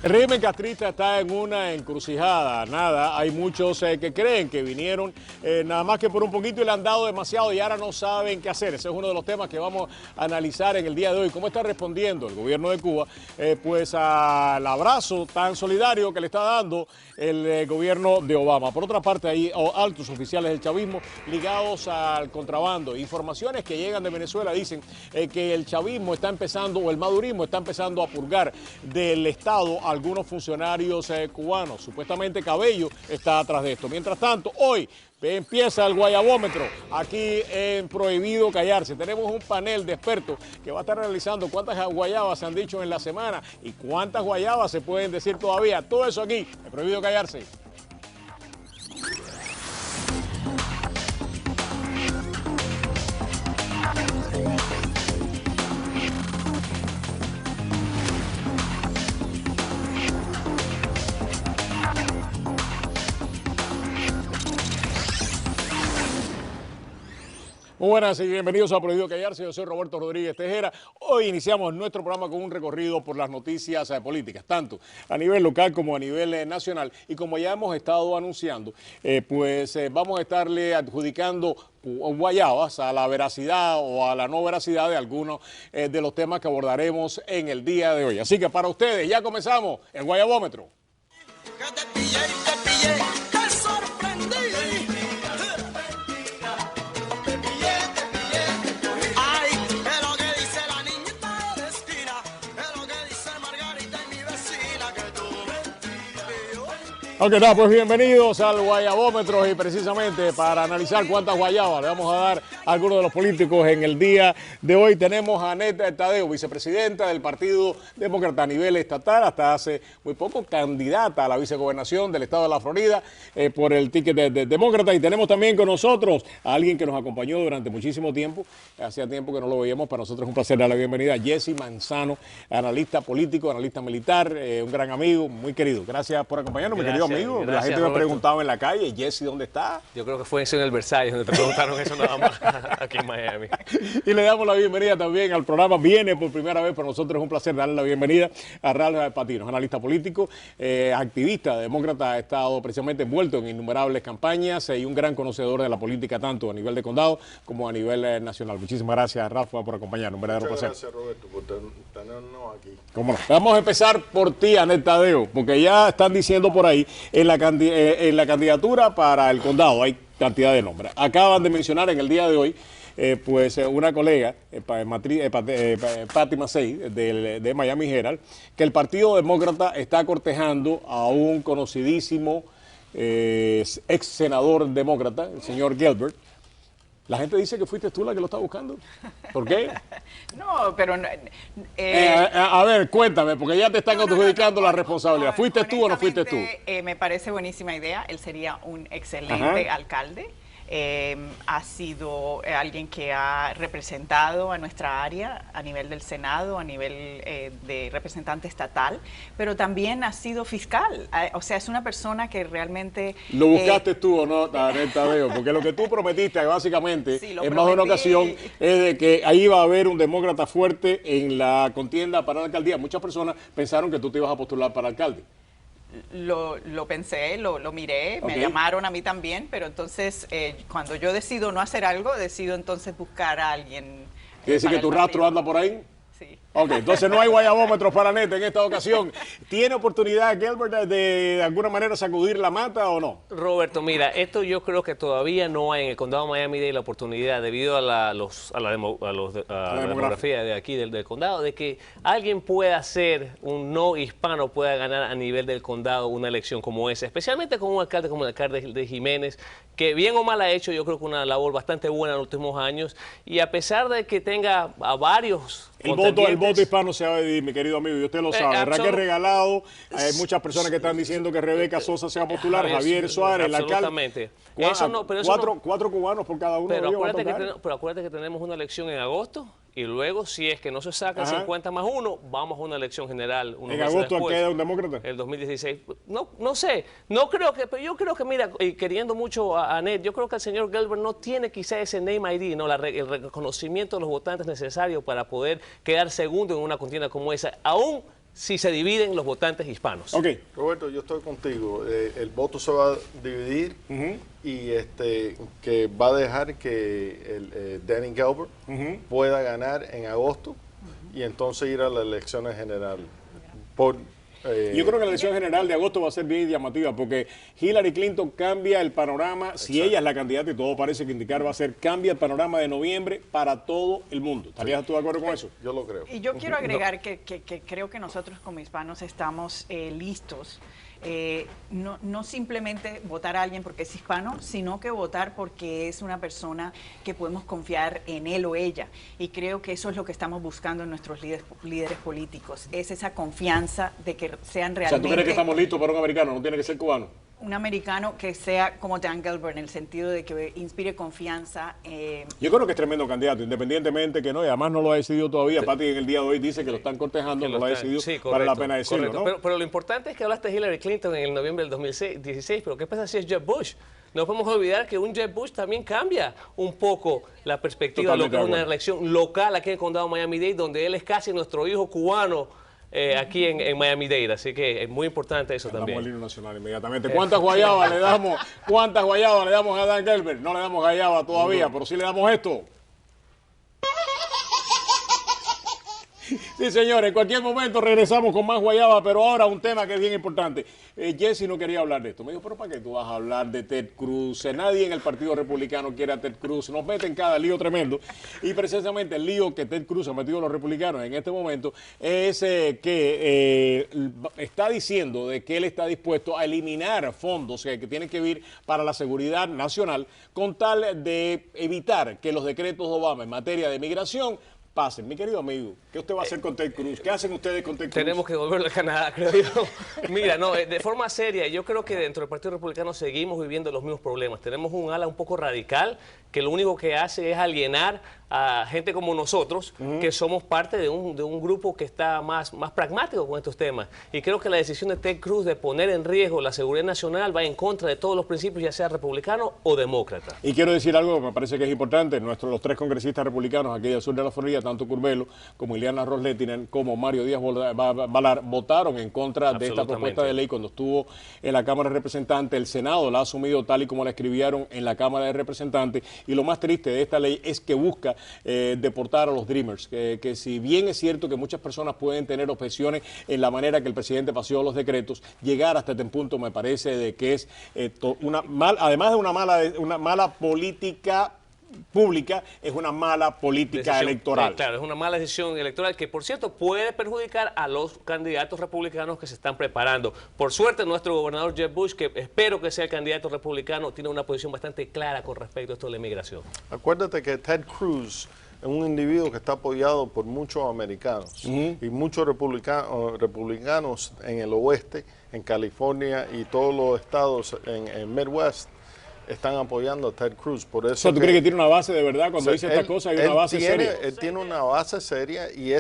El régimen castrista está en una encrucijada, nada, hay muchos que creen que vinieron nada más que por un poquito y le han dado demasiado y ahora no saben qué hacer. Ese es uno de los temas que vamos a analizar en el día de hoy. ¿Cómo está respondiendo el gobierno de Cuba pues al abrazo tan solidario que le está dando el gobierno de Obama? Por otra parte, hay altos oficiales del chavismo ligados al contrabando. Informaciones que llegan de Venezuela dicen que el chavismo está empezando, o el madurismo está empezando a purgar del Estado a algunos funcionarios cubanos. Supuestamente Cabello está atrás de esto. Mientras tanto, hoy empieza el guayabómetro aquí en Prohibido Callarse. Tenemos un panel de expertos que va a estar analizando cuántas guayabas se han dicho en la semana y cuántas guayabas se pueden decir todavía. Todo eso aquí en Prohibido Callarse. Muy buenas y bienvenidos a Prohibido Callarse. Yo soy Roberto Rodríguez Tejera. Hoy iniciamos nuestro programa con un recorrido por las noticias políticas, tanto a nivel local como a nivel nacional. Y como ya hemos estado anunciando, vamos a estarle adjudicando guayabas a la veracidad o a la no veracidad de algunos de los temas que abordaremos en el día de hoy. Así que para ustedes ya comenzamos el guayabómetro. Ok, nada, pues bienvenidos al guayabómetro y precisamente para analizar cuántas guayabas le vamos a dar a algunos de los políticos en el día de hoy. Tenemos a Annette Taddeo, vicepresidenta del Partido Demócrata a nivel estatal, hasta hace muy poco candidata a la vicegobernación del estado de la Florida por el ticket de Demócrata. Y tenemos también con nosotros a alguien que nos acompañó durante muchísimo tiempo, hacía tiempo que no lo veíamos, para nosotros es un placer darle la bienvenida a Jesse Manzano, analista político, analista militar, un gran amigo, muy querido. Gracias por acompañarnos, mi querido amigo. La gente me preguntaba en la calle, Jesse, ¿dónde está? Yo creo que fue eso en el Versalles, donde te preguntaron eso nada más, aquí en Miami. Y le damos la bienvenida también al programa. Viene por primera vez, para nosotros es un placer darle la bienvenida a Ralph Patinos, analista político, activista demócrata, ha estado precisamente envuelto en innumerables campañas y un gran conocedor de la política, tanto a nivel de condado como a nivel nacional. Muchísimas gracias, Rafa, por acompañarnos. Un verdadero placer. Gracias, Roberto, por tenernos aquí. ¿Cómo no? Vamos a empezar por ti, Annette Taddeo, porque ya están diciendo por ahí en la candidatura para el condado hay cantidad de nombres. Acaban de mencionar en el día de hoy una colega, Patty Massey, de Miami Herald, que el Partido Demócrata está cortejando a un conocidísimo ex senador demócrata, el señor Gilbert. La gente dice que fuiste tú la que lo está buscando. ¿Por qué? No, pero... a ver, cuéntame, porque ya te están adjudicando la responsabilidad. ¿Fuiste tú o no fuiste tú? Me parece buenísima idea. Él sería un excelente alcalde. Ha sido alguien que ha representado a nuestra área a nivel del Senado, a nivel de representante estatal, pero también ha sido fiscal. O sea, es una persona que realmente... ¿Lo buscaste tú o no, Annette Taddeo? Porque lo que tú prometiste básicamente sí, en más de una ocasión es de que ahí iba a haber un demócrata fuerte en la contienda para la alcaldía. Muchas personas pensaron que tú te ibas a postular para alcalde. Lo pensé, lo miré, me llamaron a mí también, pero entonces cuando yo decido no hacer algo, decido entonces buscar a alguien. ¿Quiere decir que tu rastro anda por ahí? Sí. Ok, entonces no hay guayabómetros para Annette en esta ocasión. ¿Tiene oportunidad Gilbert de alguna manera sacudir la mata o no? Roberto, mira, esto yo creo que todavía no hay en el condado de Miami-Dade la oportunidad, debido a la demografía de aquí del condado, de que alguien pueda ser un no hispano, pueda ganar a nivel del condado una elección como esa, especialmente con un alcalde como el alcalde de Jiménez, que bien o mal ha hecho, yo creo que una labor bastante buena en los últimos años, y a pesar de que tenga a varios el voto hispano se va a dividir, mi querido amigo, y usted lo sabe. Raquel Regalado, hay muchas personas que están diciendo que Rebeca Sosa se va a postular, Javier Suárez, el alcalde. Absolutamente. Cuatro cubanos por cada uno. Pero acuérdate que tenemos una elección en agosto y luego, si es que no se saca 50 más 1, vamos a una elección general. ¿En agosto queda un demócrata? El 2016. No sé. No creo que, pero yo creo que, mira, y queriendo mucho a Annette, yo creo que el señor Gilbert no tiene quizá ese name ID, ¿no? El reconocimiento de los votantes necesario para poder quedar segundo en una contienda como esa, aún si se dividen los votantes hispanos. Ok. Roberto, yo estoy contigo. El voto se va a dividir y que va a dejar que Danny Gilbert pueda ganar en agosto y entonces ir a las elecciones generales. Yo creo que la elección general de agosto va a ser bien llamativa porque Hillary Clinton cambia el panorama, si ella es la candidata y todo parece que indicar va a ser, cambia el panorama de noviembre para todo el mundo. ¿Estarías tú de acuerdo con eso? Yo lo creo. Y yo quiero agregar que creo que nosotros como hispanos estamos listos. No simplemente votar a alguien porque es hispano, sino que votar porque es una persona que podemos confiar en él o ella. Y creo que eso es lo que estamos buscando en nuestros líderes políticos, es esa confianza de que sean realmente... O sea, ¿tú crees que estamos listos para un americano? ¿No tiene que ser cubano? Un americano que sea como Dan Gilbert, en el sentido de que inspire confianza. Yo creo que es tremendo candidato, independientemente que no, y además no lo ha decidido todavía. Pati en el día de hoy dice que lo están cortejando, no lo ha decidido, sí, vale la pena decirlo, ¿no? Pero lo importante es que hablaste de Hillary Clinton en el noviembre del 2016, pero ¿qué pasa si es Jeb Bush? No podemos olvidar que un Jeb Bush también cambia un poco la perspectiva de lo que es una elección local aquí en el condado de Miami-Dade, donde él es casi nuestro hijo cubano. Aquí en Miami-Dade, así que es muy importante eso también. Damos el himno nacional inmediatamente. ¿Cuántas guayabas le damos? ¿Cuántas guayabas le damos a Dan Gilbert? No le damos guayaba todavía, pero sí le damos esto. Sí, señores, en cualquier momento regresamos con más guayaba, pero ahora un tema que es bien importante. Jesse no quería hablar de esto. Me dijo, pero ¿para qué tú vas a hablar de Ted Cruz? Nadie en el Partido Republicano quiere a Ted Cruz. Nos meten cada lío tremendo. Y precisamente el lío que Ted Cruz ha metido a los republicanos en este momento es que está diciendo de que él está dispuesto a eliminar fondos que tienen que ver para la seguridad nacional con tal de evitar que los decretos de Obama en materia de migración pasen. Mi querido amigo, ¿qué usted va a hacer con Ted Cruz? ¿Qué hacen ustedes con Ted Cruz? Tenemos que devolverlo a Canadá, creo yo. Mira, no, de forma seria, yo creo que dentro del Partido Republicano seguimos viviendo los mismos problemas. Tenemos un ala un poco radical que lo único que hace es alienar a gente como nosotros, que somos parte de un grupo que está más pragmático con estos temas. Y creo que la decisión de Ted Cruz de poner en riesgo la seguridad nacional va en contra de todos los principios, ya sea republicano o demócrata. Y quiero decir algo que me parece que es importante. Los tres congresistas republicanos aquí del sur de la Florida, tanto Curbelo como Ileana Ros-Lehtinen como Mario Díaz Balart, votaron en contra de esta propuesta de ley cuando estuvo en la Cámara de Representantes. El Senado la ha asumido tal y como la escribieron en la Cámara de Representantes. Y lo más triste de esta ley es que busca deportar a los Dreamers, que si bien es cierto que muchas personas pueden tener objeciones en la manera que el presidente paseó los decretos, llegar hasta este punto me parece de que es además de una mala política pública, es una mala política electoral. Claro, es una mala decisión electoral que, por cierto, puede perjudicar a los candidatos republicanos que se están preparando. Por suerte, nuestro gobernador Jeb Bush, que espero que sea el candidato republicano, tiene una posición bastante clara con respecto a esto de la inmigración. Acuérdate que Ted Cruz es un individuo que está apoyado por muchos americanos y muchos republicanos en el oeste, en California y todos los estados en Midwest están apoyando a Ted Cruz. Por eso, o sea, ¿tú crees que tiene una base de verdad? Cuando dice esta cosa, hay una base seria. Él tiene una base seria y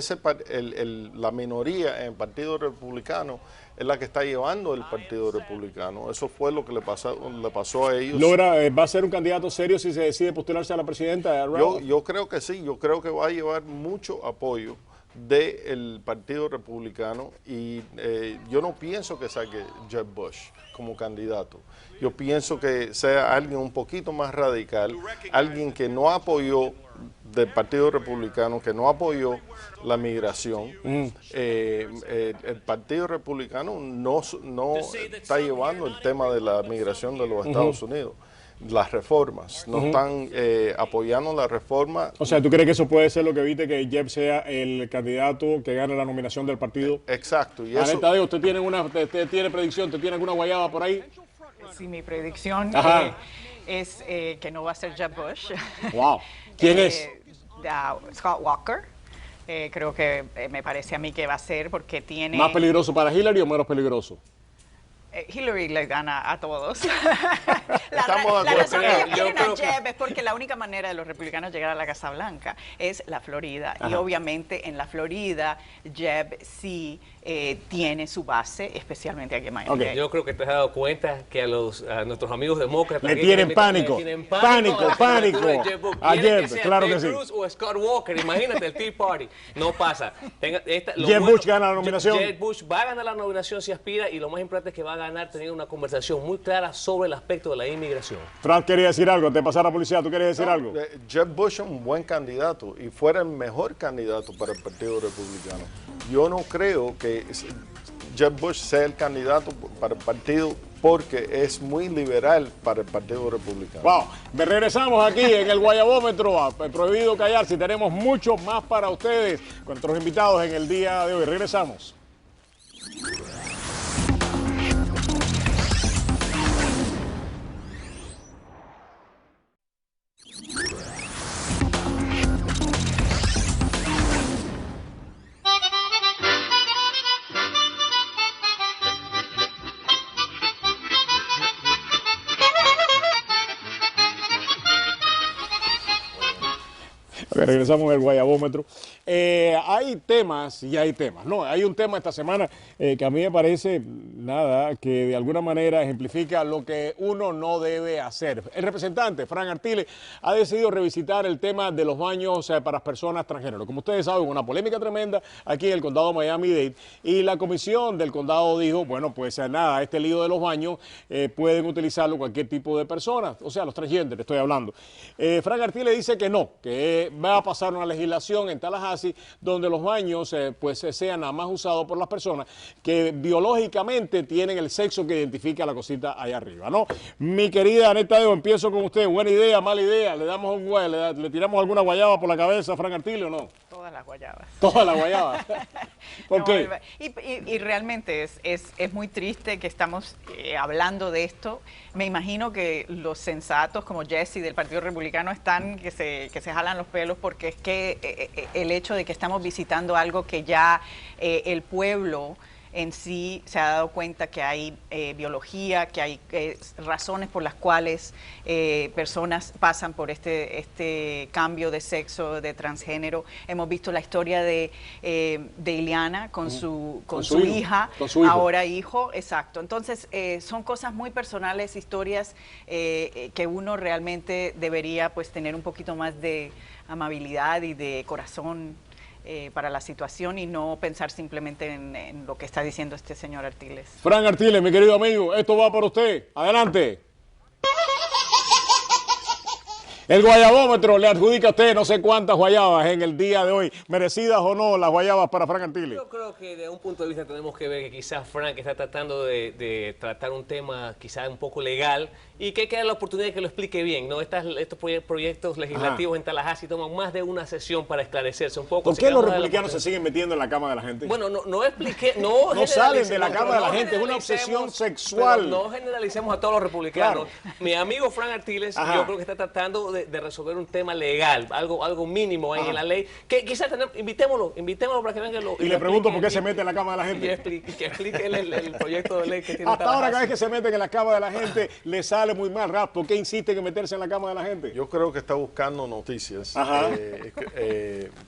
la minoría en el Partido Republicano es la que está llevando el Partido Republicano. Eso fue lo que le pasó a ellos. ¿Va a ser un candidato serio si se decide postularse a la presidenta? Yo creo que sí. Yo creo que va a llevar mucho apoyo del Partido Republicano y yo no pienso que saque Jeb Bush como candidato. Yo pienso que sea alguien un poquito más radical, alguien que no apoyó del Partido Republicano, que no apoyó la migración. El Partido Republicano no está llevando el tema de la migración de los Estados Unidos. Las reformas, no están apoyando la reforma. O sea, ¿tú crees que eso puede ser lo que evite que Jeb sea el candidato que gane la nominación del partido? Exacto. Y eso... Tadeo, ¿usted tiene predicción? ¿Usted tiene alguna guayaba por ahí? Sí, mi predicción es que no va a ser Jeb Bush. Wow. ¿Quién es? Scott Walker. Creo que me parece a mí que va a ser porque tiene... ¿Más peligroso para Hillary o menos peligroso? Hillary le gana a todos. Estamos de La acuerdo. razón que ellos Yo quieren a creo que- Jeb es porque la única manera de los republicanos llegar a la Casa Blanca es la Florida. Y Ajá. obviamente en la Florida, Jeb sí tiene su base, especialmente aquí en Miami. Ok. Yo creo que te has dado cuenta que a nuestros amigos demócratas Le que tienen le pánico. tienen Pánico, a la pánico. candidatura de Jeb Bush. A Quieren Jeb, sea claro Ted que sí. Cruz o Scott Walker, imagínate el Tea Party. No pasa. Jeb Bush gana la nominación. Jeb Bush va a ganar la nominación si aspira y lo más importante es que va a ganar teniendo una conversación muy clara sobre el aspecto de la inmigración. Frank quería decir algo, te pasara la policía, ¿tú querías decir algo? Jeb Bush es un buen candidato y fuera el mejor candidato para el Partido Republicano. Yo no creo que Jeb Bush sea el candidato para el partido porque es muy liberal para el Partido Republicano. Wow, regresamos aquí en el Guayabómetro, prohibido callar, si tenemos mucho más para ustedes con nuestros invitados en el día de hoy. Regresamos. Regresamos al Guayabómetro. Hay temas y hay temas. No, hay un tema esta semana que a mí me parece, nada, que de alguna manera ejemplifica lo que uno no debe hacer. El representante, Frank Artiles, ha decidido revisitar el tema de los baños para personas transgénero. Como ustedes saben, una polémica tremenda aquí en el condado de Miami-Dade, y la comisión del condado dijo, bueno, pues nada, este lío de los baños pueden utilizarlo cualquier tipo de personas, o sea, los transgéneros, estoy hablando. Frank Artiles dice que no, que va a pasar una legislación en Tallahassee donde los baños pues sean nada más usados por las personas que biológicamente tienen el sexo que identifica la cosita allá arriba, ¿no? Mi querida Anette Tadeo, empiezo con usted. ¿Buena idea, mala idea? ¿Le damos le tiramos alguna guayaba por la cabeza a Frank Artiles o no? Todas las guayabas. Toda la guayaba. ¿Por No, qué? Y realmente es muy triste que estamos hablando de esto. Me imagino que los sensatos como Jesse del Partido Republicano están que se jalan los pelos porque es que el hecho de que estamos visitando algo que ya el pueblo en sí se ha dado cuenta que hay biología, que hay razones por las cuales personas pasan por este cambio de sexo, de transgénero. Hemos visto la historia de Ileana con su hija, con su hijo. ahora hijo, exacto. Entonces, son cosas muy personales, historias que uno realmente debería pues tener un poquito más de amabilidad y de corazón para la situación y no pensar simplemente en lo que está diciendo este señor Artiles. Frank Artiles, mi querido amigo, esto va para usted. Adelante. El guayabómetro le adjudica a usted no sé cuántas guayabas en el día de hoy, merecidas o no las guayabas para Frank Artiles. Yo creo que de un punto de vista tenemos que ver que quizás Frank está tratando de tratar un tema quizás un poco legal y que hay que dar la oportunidad de que lo explique bien, ¿no? Estos proyectos legislativos en Tallahassee toman más de una sesión para esclarecerse un poco. ¿Por Así qué que los vamos a dar la republicanos se oportunidad. siguen metiendo en la cama de la gente? Bueno, no expliqué, no salen de la generalicemos, cama de la no gente, es una obsesión generalicemos, sexual. pero no generalicemos a todos los republicanos. Mi amigo Frank Artiles, Ajá. yo creo que está tratando de resolver un tema legal, algo mínimo ahí en la ley, que quizás invitémoslo para que venga Y le pregunto por qué se mete en la cama de la gente. que explique el proyecto de ley que tiene Hasta ahora, cada Tallahassee. vez que se meten en la cama de la gente, le sale muy mal. Rap, ¿por qué insisten en meterse en la cama de la gente? Yo creo que está buscando noticias. Ajá.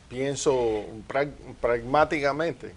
Pienso pragmáticamente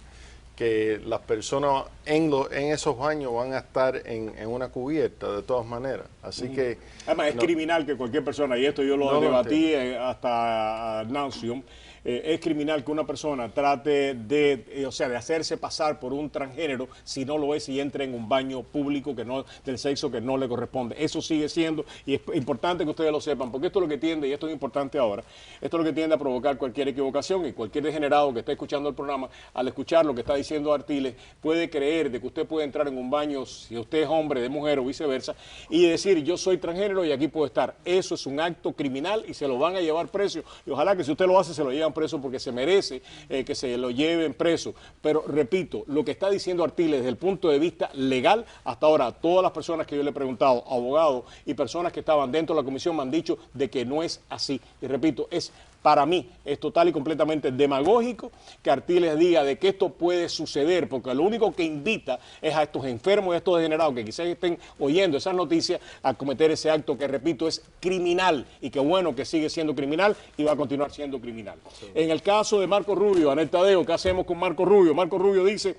que las personas en esos baños van a estar en una cubierta de todas maneras. Así que... Además, es no- criminal que cualquier persona, y esto yo lo No lo debatí hasta ad nauseum, es criminal que una persona trate de hacerse pasar por un transgénero si no lo es y entre en un baño público del sexo que no le corresponde. Eso sigue siendo, y es importante que ustedes lo sepan, porque esto es lo que tiende, y esto es importante ahora, esto es lo que tiende a provocar cualquier equivocación, y cualquier degenerado que esté escuchando el programa, al escuchar lo que está diciendo Artiles, puede creer de que usted puede entrar en un baño, si usted es hombre, de mujer o viceversa, y decir, yo soy transgénero y aquí puedo estar. Eso es un acto criminal y se lo van a llevar preso, y ojalá que si usted lo hace, se lo llevan preso porque se merece que se lo lleven preso. Pero repito, lo que está diciendo Artiles desde el punto de vista legal, hasta ahora todas las personas que yo le he preguntado, abogados y personas que estaban dentro de la comisión me han dicho de que no es así. Y repito, es Para mí es total y completamente demagógico que Artiles diga de que esto puede suceder, porque lo único que invita es a estos enfermos y a estos degenerados que quizás estén oyendo esas noticias a cometer ese acto que, repito, es criminal, y que bueno que sigue siendo criminal y va a continuar siendo criminal. Sí. En el caso de Marco Rubio, Anel Tadeo, ¿qué hacemos con Marco Rubio? Marco Rubio dice...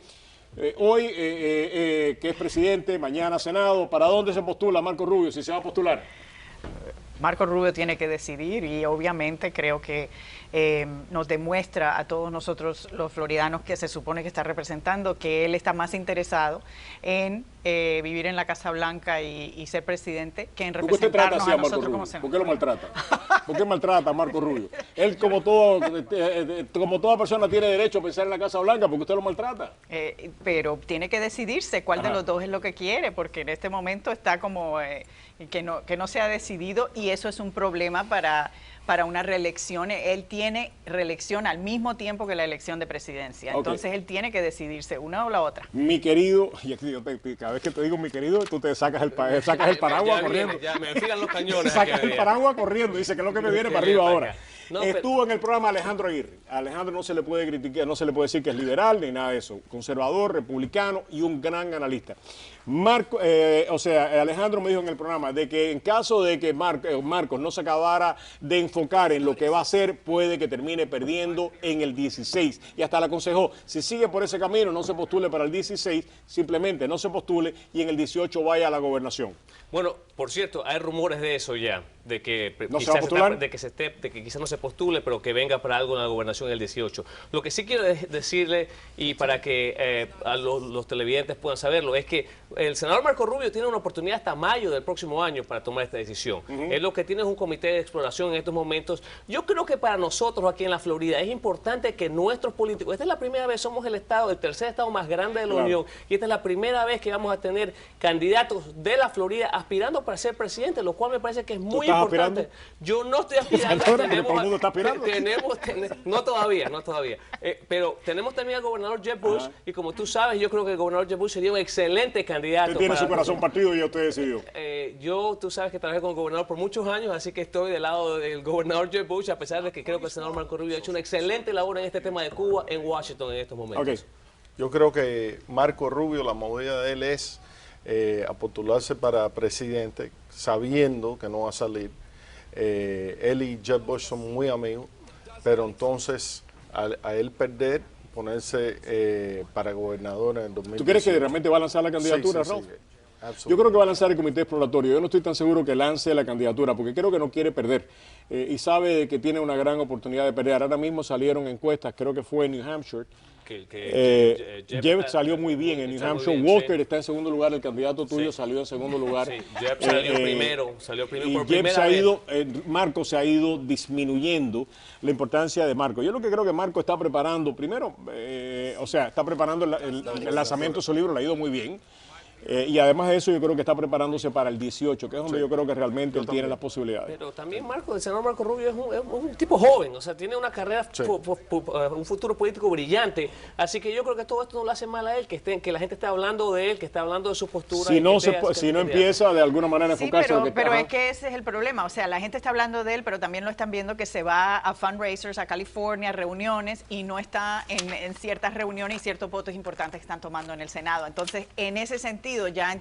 hoy que es presidente, mañana Senado, ¿para dónde se postula Marco Rubio, si se va a postular? Marco Rubio tiene que decidir y obviamente creo que nos demuestra a todos nosotros los floridanos que se supone que está representando que él está más interesado en vivir en la Casa Blanca y ser presidente que en representarnos a nosotros como senadores. ¿Por qué lo maltrata? ¿Por qué maltrata a Marco Rubio? Él, como toda persona, tiene derecho a pensar en la Casa Blanca, porque usted lo maltrata. Pero tiene que decidirse cuál de los dos es lo que quiere, porque en este momento está como que no se ha decidido, y eso es un problema para una reelección. Él tiene reelección al mismo tiempo que la elección de presidencia. Entonces él tiene que decidirse una o la otra. Mi querido, cada vez que te digo mi querido, tú te sacas el paraguas corriendo. Ya me fijan los cañones. Sacas el paraguas corriendo, dice que es lo que me viene para arriba ahora. No, estuvo en el programa Alejandro Aguirre. A Alejandro no se le puede criticar, no se le puede decir que es liberal ni nada de eso. Conservador, republicano y un gran analista. Alejandro me dijo en el programa de que en caso de que Marcos no se acabara de enfocar en lo que va a hacer, puede que termine perdiendo en el 16. Y hasta le aconsejó, si sigue por ese camino, no se postule para el 16, simplemente no se postule y en el 18 vaya a la gobernación. Bueno, por cierto, hay rumores de eso ya, de que ¿No se va a postular? de que quizás no se postule, pero que venga para algo en la gobernación el 18. Lo que sí quiero decirle, y para que a los televidentes puedan saberlo, es que el senador Marco Rubio tiene una oportunidad hasta mayo del próximo año para tomar esta decisión. Él lo que tiene es un comité de exploración en estos momentos. Yo creo que para nosotros aquí en la Florida es importante que nuestros políticos, esta es la primera vez, somos el tercer estado más grande de la Unión, y esta es la primera vez que vamos a tener candidatos de la Florida aspirando para ser presidente, lo cual me parece que es muy importante. ¿Aspirando? Yo no estoy aspirando. Todo el mundo está aspirando. No todavía. Pero tenemos también al gobernador Jeb Bush, y como tú sabes, yo creo que el gobernador Jeb Bush sería un excelente candidato. Usted tiene su corazón partido y ya usted decidió. Tú sabes que trabajé con el gobernador por muchos años, así que estoy del lado del gobernador Jeb Bush, a pesar de que creo que el senador Marco Rubio ha hecho una excelente labor en este tema de Cuba en Washington en estos momentos. Okay. Yo creo que Marco Rubio, la movida de él es a postularse para presidente, sabiendo que no va a salir. Él y Jeb Bush son muy amigos, pero entonces a él perder, ponerse para gobernador en el 2020. ¿Tú crees que realmente va a lanzar la candidatura, sí, Raúl? Sí, yo creo que va a lanzar el comité exploratorio. Yo no estoy tan seguro que lance la candidatura, porque creo que no quiere perder y sabe que tiene una gran oportunidad de perder. Ahora mismo salieron encuestas, creo que fue en New Hampshire. Jeb salió muy bien en New Hampshire. Walker está en segundo lugar, el candidato tuyo salió en segundo lugar. Sí, Jeb salió primero y por Jeb se ha ido, Marco se ha ido disminuyendo la importancia de Marco. Yo lo que creo que Marco está preparando, primero, está preparando el lanzamiento de su libro, le ha ido muy bien. Y además de eso, yo creo que está preparándose para el 18, que es donde yo creo que realmente él tiene las posibilidades. Pero también el senador Marco Rubio es un tipo joven, o sea, tiene una carrera, un futuro político brillante. Así que yo creo que todo esto no le hace mal a él, que la gente esté hablando de él, que esté hablando de su postura. Si no empieza de alguna manera a enfocarse. Pero es que ese es el problema. O sea, la gente está hablando de él, pero también lo están viendo que se va a fundraisers, a California, a reuniones, y no está en ciertas reuniones y ciertos votos importantes que están tomando en el Senado. Entonces, en ese sentido, ya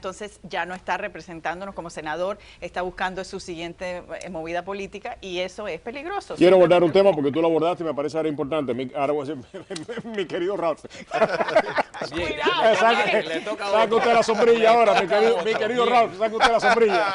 no está representándonos como senador, está buscando su siguiente movida política, y eso es peligroso. Quiero abordar un tema porque tú lo abordaste y me parece ahora importante. Mi querido Raúl. Saca usted la sombrilla ahora, mi querido Raúl, saca usted la sombrilla.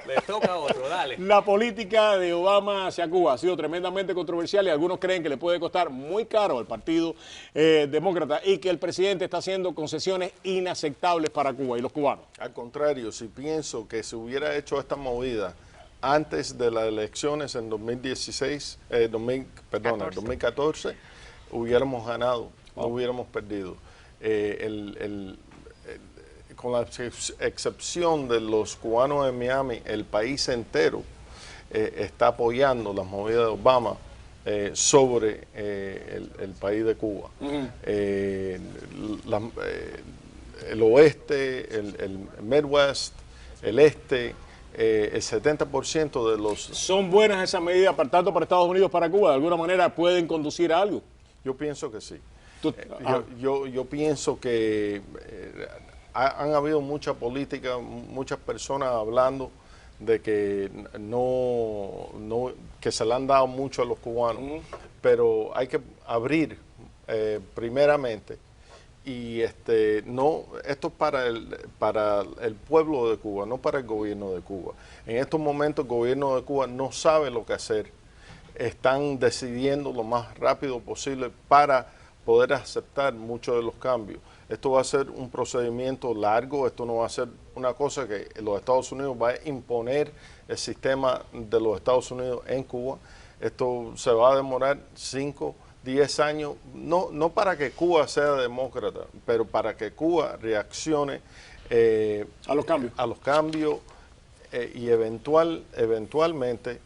Le toca a otro, dale. La política de Obama hacia Cuba ha sido tremendamente controversial y algunos creen que le puede costar muy caro al Partido Demócrata y que el presidente está haciendo concesiones inaceptables para Cuba y los cubanos. Al contrario, si pienso que se hubiera hecho esta movida antes de las elecciones en 2014, hubiéramos ganado, no hubiéramos perdido. Con la excepción de los cubanos de Miami, el país entero está apoyando las movidas de Obama sobre el país de Cuba. El oeste, el Midwest, el este, el 70% de los... ¿Son buenas esas medidas, tanto para Estados Unidos como para Cuba? ¿De alguna manera pueden conducir a algo? Yo pienso que sí. Ah. Yo pienso que han habido mucha política, muchas personas hablando de que que se le han dado mucho a los cubanos, pero hay que abrir primeramente, y esto es para el pueblo de Cuba, no para el gobierno de Cuba. En estos momentos el gobierno de Cuba no sabe lo que hacer. Están decidiendo lo más rápido posible para poder aceptar muchos de los cambios. Esto va a ser un procedimiento largo, esto no va a ser una cosa que los Estados Unidos va a imponer el sistema de los Estados Unidos en Cuba. Esto se va a demorar 5, 10 años, no para que Cuba sea demócrata, pero para que Cuba reaccione a los cambios. Y eventualmente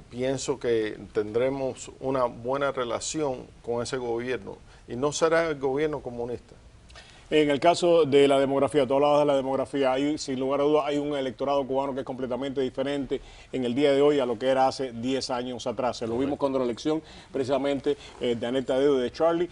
pienso que tendremos una buena relación con ese gobierno, y no será el gobierno comunista. En el caso de la demografía, tú hablabas de la demografía, sin lugar a dudas hay un electorado cubano que es completamente diferente en el día de hoy a lo que era hace 10 años atrás. Se lo vimos cuando la elección precisamente de Anet Tadeo y de Charlie,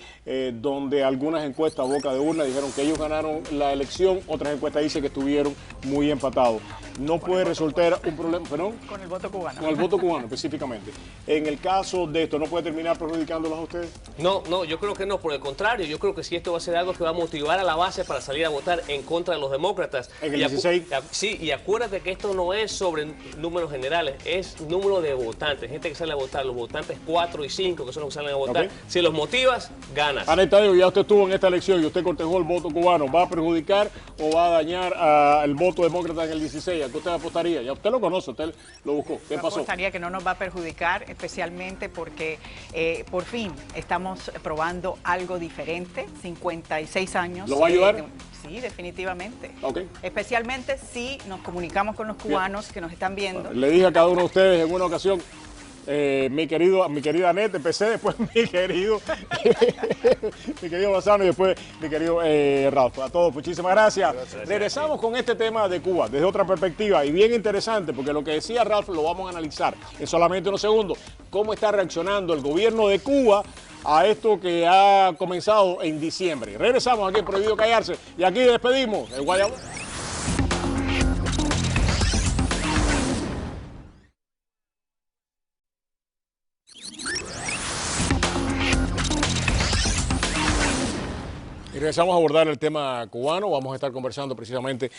donde algunas encuestas a boca de urna dijeron que ellos ganaron la elección, otras encuestas dicen que estuvieron muy empatados. No puede resultar un problema, ¿perdón? Con el voto cubano. Con el voto cubano específicamente. En el caso de esto, ¿no puede terminar perjudicándolos a ustedes? No, yo creo que no, por el contrario, yo creo que sí, esto va a ser algo que va a motivar a la base para salir a votar en contra de los demócratas. En el 16. Sí, y acuérdate que esto no es sobre números generales, es número de votantes, gente que sale a votar, los votantes 4 y 5 que son los que salen a votar. Okay. Si los motivas, ganas. Anet Tadeo, ya usted estuvo en esta elección y usted cortejó el voto cubano. ¿Va a perjudicar o va a dañar el voto demócrata en el 16? ¿A qué usted apostaría? Ya usted lo conoce, usted lo buscó. ¿Qué pasó? Apostaría que no nos va a perjudicar, especialmente porque por fin estamos probando algo diferente, 56 años. ¿Lo va a ayudar? Sí, definitivamente. Okay. Especialmente si nos comunicamos con los cubanos que nos están viendo. Le dije a cada uno de ustedes en una ocasión, mi querida Anet, empecé, después mi querido Bassano y después mi querido Ralph. A todos, muchísimas gracias. Regresamos con este tema de Cuba desde otra perspectiva y bien interesante, porque lo que decía Ralph lo vamos a analizar en solamente unos segundos. ¿Cómo está reaccionando el gobierno de Cuba a esto que ha comenzado en diciembre? Regresamos aquí en Prohibido Callarse y aquí despedimos el Guayabo. Y regresamos a abordar el tema cubano. Vamos a estar conversando precisamente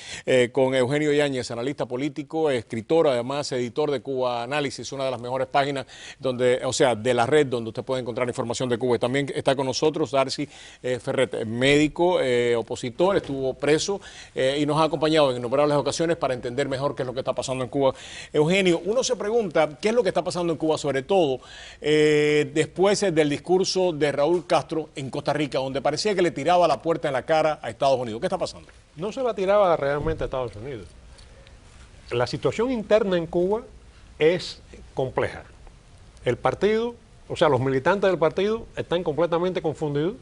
con Eugenio Yáñez, analista político, escritor, además editor de Cuba Análisis, una de las mejores páginas de la red donde usted puede encontrar información de Cuba. Y también está con nosotros Darcy Ferret, médico, opositor, estuvo preso y nos ha acompañado en innumerables ocasiones para entender mejor qué es lo que está pasando en Cuba. Eugenio, uno se pregunta qué es lo que está pasando en Cuba, sobre todo después del discurso de Raúl Castro en Costa Rica, donde parecía que le tiraba la puerta en la cara a Estados Unidos. ¿Qué está pasando? No se la tiraba realmente a Estados Unidos. La situación interna en Cuba es compleja. El partido, o sea, los militantes del partido están completamente confundidos.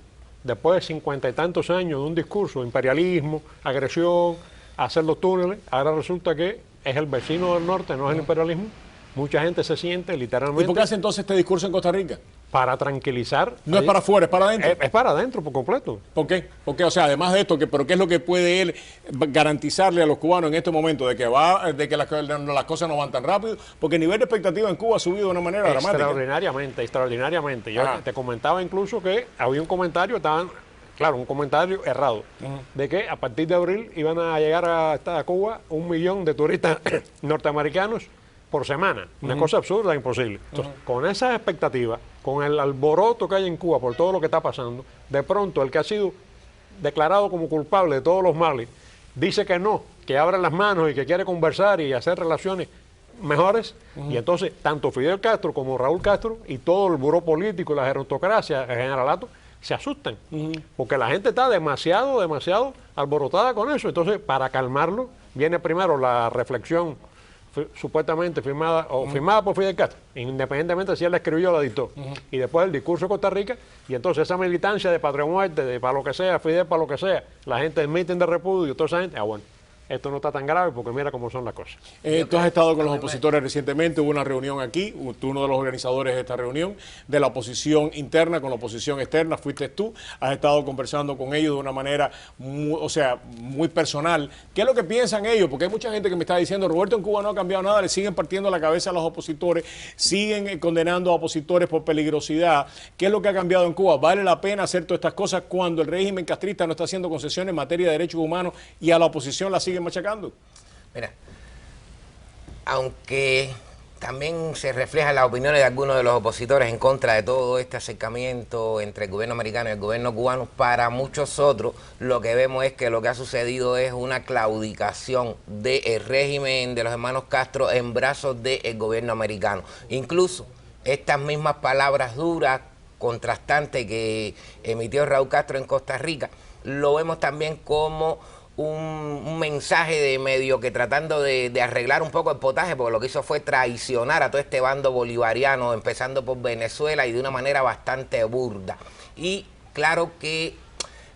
Después de 50 y tantos años de un discurso de imperialismo, agresión, hacer los túneles, ahora resulta que es el vecino del norte, no es el imperialismo. Mucha gente se siente literalmente... ¿Y por qué hace entonces este discurso en Costa Rica? Para tranquilizar... No es para afuera, es para adentro. Es para adentro por completo. ¿Por qué? Porque, o sea, además de esto, ¿pero qué es lo que puede él garantizarle a los cubanos en este momento? De que las cosas no van tan rápido, porque el nivel de expectativa en Cuba ha subido de una manera dramática. Extraordinariamente. Yo te comentaba incluso que había un comentario, un comentario errado, de que a partir de abril iban a llegar a Cuba 1 millón de turistas norteamericanos por semana. Una cosa absurda, imposible. Entonces, con esas expectativas, con el alboroto que hay en Cuba por todo lo que está pasando, de pronto el que ha sido declarado como culpable de todos los males, dice que no, que abre las manos y que quiere conversar y hacer relaciones mejores, y entonces tanto Fidel Castro como Raúl Castro y todo el buró político, la gerontocracia, el generalato, se asustan, porque la gente está demasiado alborotada con eso. Entonces, para calmarlo, viene primero la reflexión supuestamente firmada por Fidel Castro, independientemente si él la escribió o la dictó, y después el discurso de Costa Rica, y entonces esa militancia de patria o muerte, de para lo que sea, Fidel para lo que sea, la gente del mitin de repudio, toda esa gente, bueno, esto no está tan grave porque mira cómo son las cosas. Tú has estado con los opositores recientemente, hubo una reunión aquí, tú uno de los organizadores de esta reunión, de la oposición interna con la oposición externa, fuiste tú, has estado conversando con ellos de una manera, muy personal. ¿Qué es lo que piensan ellos? Porque hay mucha gente que me está diciendo, Roberto, en Cuba no ha cambiado nada, le siguen partiendo la cabeza a los opositores, siguen condenando a opositores por peligrosidad. ¿Qué es lo que ha cambiado en Cuba? ¿Vale la pena hacer todas estas cosas cuando el régimen castrista no está haciendo concesiones en materia de derechos humanos y a la oposición la siguen machacando? Mira, aunque también se reflejan las opiniones de algunos de los opositores en contra de todo este acercamiento entre el gobierno americano y el gobierno cubano, para muchos otros lo que vemos es que lo que ha sucedido es una claudicación del régimen de los hermanos Castro en brazos del gobierno americano. Incluso estas mismas palabras duras, contrastantes que emitió Raúl Castro en Costa Rica, lo vemos también como un mensaje de medio que tratando de arreglar un poco el potaje, porque lo que hizo fue traicionar a todo este bando bolivariano, empezando por Venezuela y de una manera bastante burda. Y claro que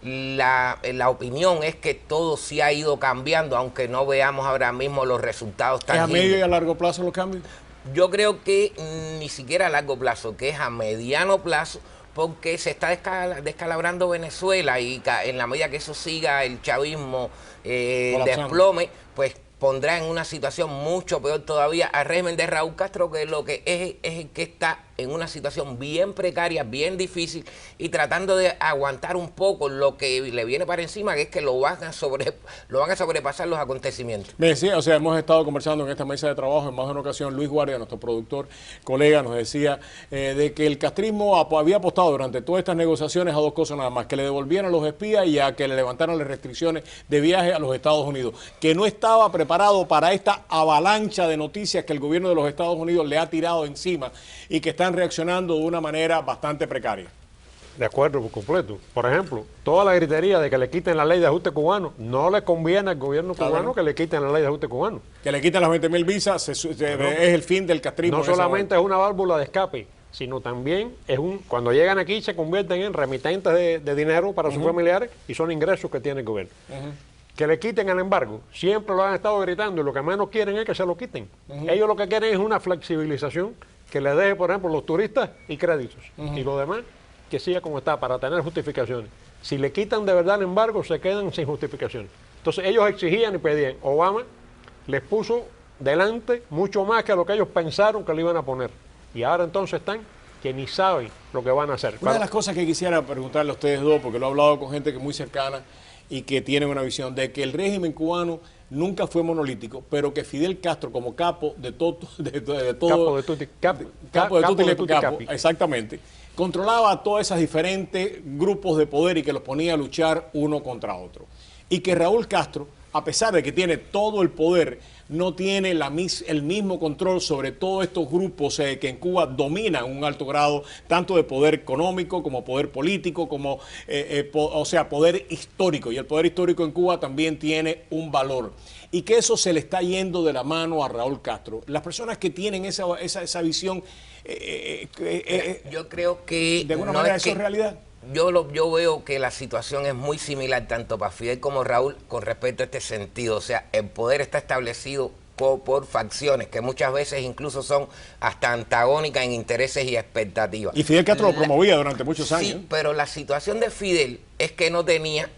la opinión es que todo sí ha ido cambiando, aunque no veamos ahora mismo los resultados tangibles. ¿Es a medio y a largo plazo los cambios? Yo creo que ni siquiera a largo plazo, que es a mediano plazo, porque se está descalabrando Venezuela y en la medida que eso siga el chavismo desplome, pues pondrá en una situación mucho peor todavía al régimen de Raúl Castro, que lo que es el que está en una situación bien precaria, bien difícil, y tratando de aguantar un poco lo que le viene para encima, que es que lo van a sobrepasar los acontecimientos. Me decía, hemos estado conversando en esta mesa de trabajo en más de una ocasión. Luis Guardia, nuestro productor, colega, nos decía de que el castrismo había apostado durante todas estas negociaciones a dos cosas nada más: que le devolvieran los espías y a que le levantaran las restricciones de viaje a los Estados Unidos, que no estaba preparado para esta avalancha de noticias que el gobierno de los Estados Unidos le ha tirado encima y que están reaccionando de una manera bastante precaria. De acuerdo, por completo. Por ejemplo, toda la gritería de que le quiten la ley de ajuste cubano, no le conviene al gobierno cubano que le quiten la ley de ajuste cubano. Que le quiten las 20.000 visas es el fin del castrismo. No solamente es una válvula de escape, sino también cuando llegan aquí se convierten en remitentes de dinero para sus familiares y son ingresos que tiene el gobierno. Que le quiten el embargo, siempre lo han estado gritando y lo que menos quieren es que se lo quiten. Ellos lo que quieren es una flexibilización que le deje, por ejemplo, los turistas y créditos. Y lo demás, que siga como está, para tener justificaciones. Si le quitan de verdad el embargo, se quedan sin justificaciones. Entonces ellos exigían y pedían. Obama les puso delante mucho más que lo que ellos pensaron que le iban a poner. Y ahora entonces están que ni saben lo que van a hacer. Una de las cosas que quisiera preguntarle a ustedes dos, porque lo he hablado con gente que es muy cercana y que tienen una visión de que el régimen cubano nunca fue monolítico, pero que Fidel Castro, como capo de todo, exactamente, controlaba a todos esos diferentes grupos de poder y que los ponía a luchar uno contra otro. Y que Raúl Castro, a pesar de que tiene todo el poder, no tiene el mismo control sobre todos estos grupos que en Cuba dominan un alto grado, tanto de poder económico como poder político, como poder histórico. Y el poder histórico en Cuba también tiene un valor. Y que eso se le está yendo de la mano a Raúl Castro. Las personas que tienen esa visión, yo creo que de alguna manera eso es realidad. Yo veo que la situación es muy similar tanto para Fidel como Raúl con respecto a este sentido. O sea, el poder está establecido por facciones que muchas veces incluso son hasta antagónicas en intereses y expectativas. Y Fidel Castro lo promovía durante muchos años. Sí, pero la situación de Fidel es que no tenía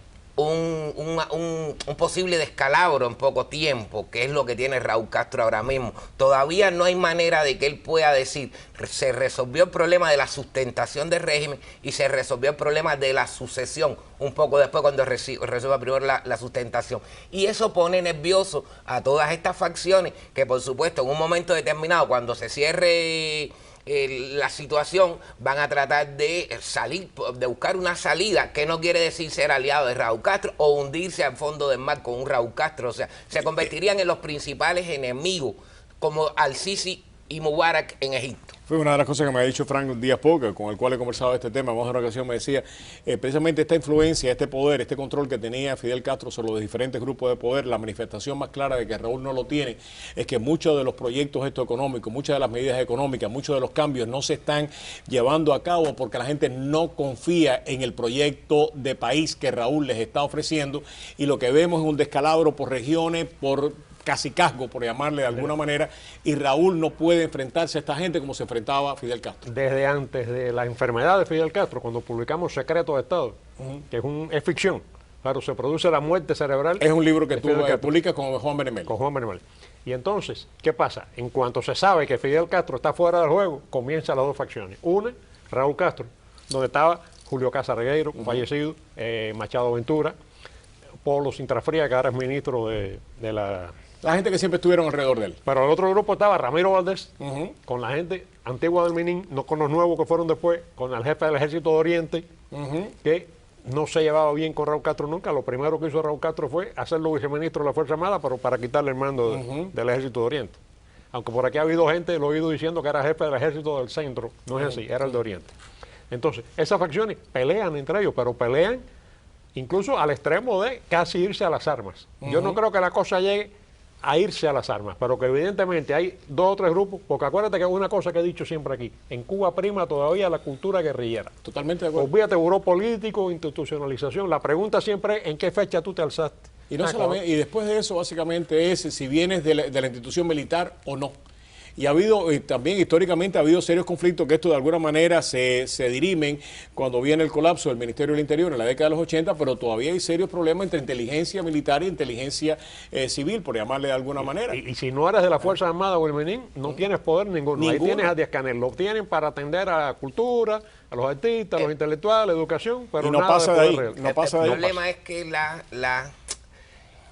un posible descalabro en poco tiempo, que es lo que tiene Raúl Castro ahora mismo. Todavía no hay manera de que él pueda decir, se resolvió el problema de la sustentación del régimen y se resolvió el problema de la sucesión, un poco después cuando resuelva primero la sustentación. Y eso pone nervioso a todas estas facciones que, por supuesto, en un momento determinado, cuando se cierre la situación, van a tratar de salir, de buscar una salida, que no quiere decir ser aliado de Raúl Castro o hundirse al fondo del mar con un Raúl Castro. O sea, se convertirían en los principales enemigos, como al-Sisi y Mubarak en Egipto. Fue una de las cosas que me ha dicho Frank Díaz Poca, con el cual he conversado de este tema. Más de una ocasión me decía, precisamente esta influencia, este poder, este control que tenía Fidel Castro sobre los diferentes grupos de poder, la manifestación más clara de que Raúl no lo tiene, es que muchos de los proyectos económicos, muchas de las medidas económicas, muchos de los cambios no se están llevando a cabo porque la gente no confía en el proyecto de país que Raúl les está ofreciendo, y lo que vemos es un descalabro por regiones, por cacicazgo, por llamarle de alguna manera, y Raúl no puede enfrentarse a esta gente como se enfrentaba a Fidel Castro. Desde antes de la enfermedad de Fidel Castro, cuando publicamos Secretos de Estado, que es ficción, claro, se produce la muerte cerebral. Es un libro que tú publicas con Juan Benemel. Con Juan Benemel. Y entonces, ¿qué pasa? En cuanto se sabe que Fidel Castro está fuera del juego, comienzan las dos facciones. Una, Raúl Castro, donde estaba Julio Casarregueiro, fallecido, Machado Ventura, Polo Sintrafría, que ahora es ministro de la gente que siempre estuvieron alrededor de él. Pero el otro grupo estaba Ramiro Valdés, con la gente antigua del Minin, no con los nuevos que fueron después, con el jefe del Ejército de Oriente, que no se llevaba bien con Raúl Castro nunca. Lo primero que hizo Raúl Castro fue hacerlo viceministro de la Fuerza Armada, pero para quitarle el mando del Ejército de Oriente. Aunque por aquí ha habido gente, lo he oído diciendo que era jefe del Ejército del Centro. No es así, era el de Oriente. Entonces, esas facciones pelean entre ellos, pero pelean incluso al extremo de casi irse a las armas. Yo no creo que la cosa llegue a irse a las armas, pero que evidentemente hay dos o tres grupos, porque acuérdate que es una cosa que he dicho siempre aquí, en Cuba prima todavía la cultura guerrillera. Totalmente de acuerdo. Olvídate, buró político, institucionalización, la pregunta siempre es en qué fecha tú te alzaste. Y, no solamente, y después de eso básicamente es si vienes de la institución militar o no. Y ha habido, también históricamente ha habido serios conflictos que esto de alguna manera se dirimen cuando viene el colapso del Ministerio del Interior en la década de los 80, pero todavía hay serios problemas entre inteligencia militar e inteligencia civil, por llamarle de alguna manera. Y si no eres de la Fuerza Armada o el Menin, no tienes poder ninguno. Ahí tienes a Díaz-Canel, lo tienen para atender a la cultura, a los artistas, a los intelectuales, a la educación, pero y no nada pasa de de ahí. poder real. No pasa de ahí. El problema es que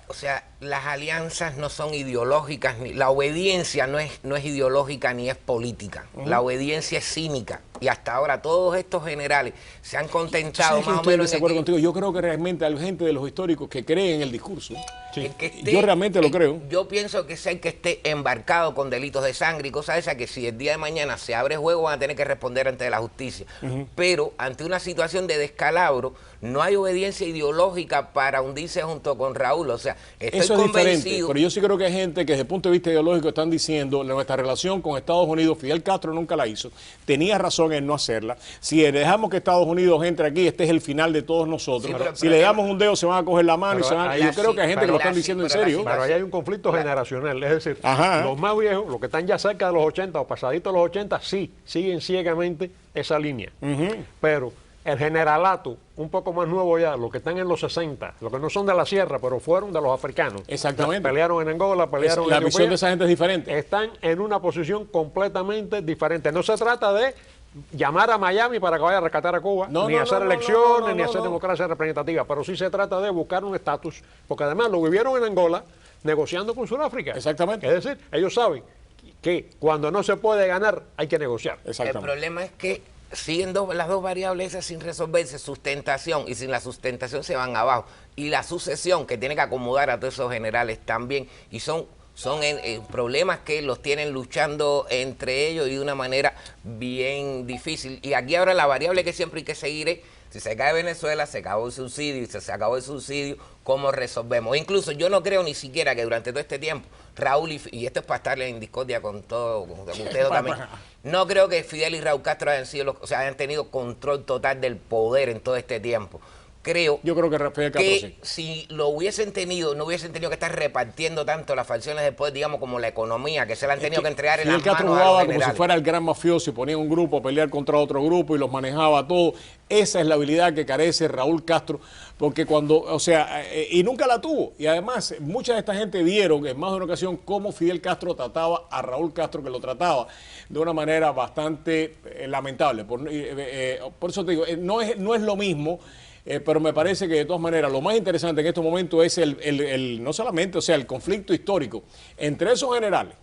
o sea, las alianzas no son ideológicas, la obediencia no es ideológica ni es política. La obediencia es cínica. Y hasta ahora todos estos generales se han contentado más o menos en contigo. Yo creo que realmente hay gente de los históricos que creen en el discurso. Sí. Yo realmente lo creo. Yo pienso que es el que esté embarcado con delitos de sangre y cosas esas, que si el día de mañana se abre juego van a tener que responder ante la justicia. Pero ante una situación de descalabro no hay obediencia ideológica para hundirse junto con Raúl. O sea, estoy eso es convencido. diferente, pero yo sí creo que hay gente que desde el punto de vista ideológico están diciendo nuestra relación con Estados Unidos, Fidel Castro nunca la hizo, tenía razón en no hacerla. Si dejamos que Estados Unidos entre aquí, este es el final de todos nosotros. Sí, si le damos un dedo se van a coger la mano y se van a... Yo creo que hay gente que lo están diciendo en serio. Pero ahí hay un conflicto generacional, es decir, los más viejos, los que están ya cerca de los 80 o pasaditos de los 80, sí, siguen ciegamente esa línea. Pero el generalato, un poco más nuevo ya, los que están en los 60, los que no son de la sierra, pero fueron de los africanos. Exactamente. Pelearon en Angola, pelearon en Etiopía. La visión de esa gente es diferente. Están en una posición completamente diferente. No se trata de llamar a Miami para que vaya a rescatar a Cuba, ni hacer elecciones, ni hacer democracia representativa, pero sí se trata de buscar un estatus, porque además lo vivieron en Angola negociando con Sudáfrica. Exactamente. Es decir, ellos saben que cuando no se puede ganar hay que negociar. El problema es que siguen las dos variables esas sin resolverse, sustentación, y sin la sustentación se van abajo, y la sucesión que tiene que acomodar a todos esos generales también, y son problemas que los tienen luchando entre ellos y de una manera bien difícil. Y aquí ahora la variable que siempre hay que seguir es, si se cae Venezuela, se acabó el subsidio, y si se acabó el subsidio, ¿cómo resolvemos? Incluso yo no creo ni siquiera que durante todo este tiempo Raúl, y esto es para estarle en discordia con ustedes también, no creo que Fidel y Raúl Castro hayan tenido control total del poder en todo este tiempo. Yo creo que Fidel Castro sí. Si lo hubiesen tenido, no hubiesen tenido que estar repartiendo tanto las facciones después, digamos, como la economía, que se la han tenido que entregar en las manos a los generales. Fidel Castro jugaba como si fuera el gran mafioso y ponía un grupo a pelear contra otro grupo y los manejaba todo. Esa es la habilidad que carece Raúl Castro, porque cuando, o sea, y nunca la tuvo. Y además, mucha de esta gente vieron en más de una ocasión cómo Fidel Castro trataba a Raúl Castro, que lo trataba de una manera bastante lamentable. Por eso te digo, no es lo mismo. Pero me parece que de todas maneras lo más interesante en estos momentos es no solamente, o sea, el conflicto histórico entre esos generales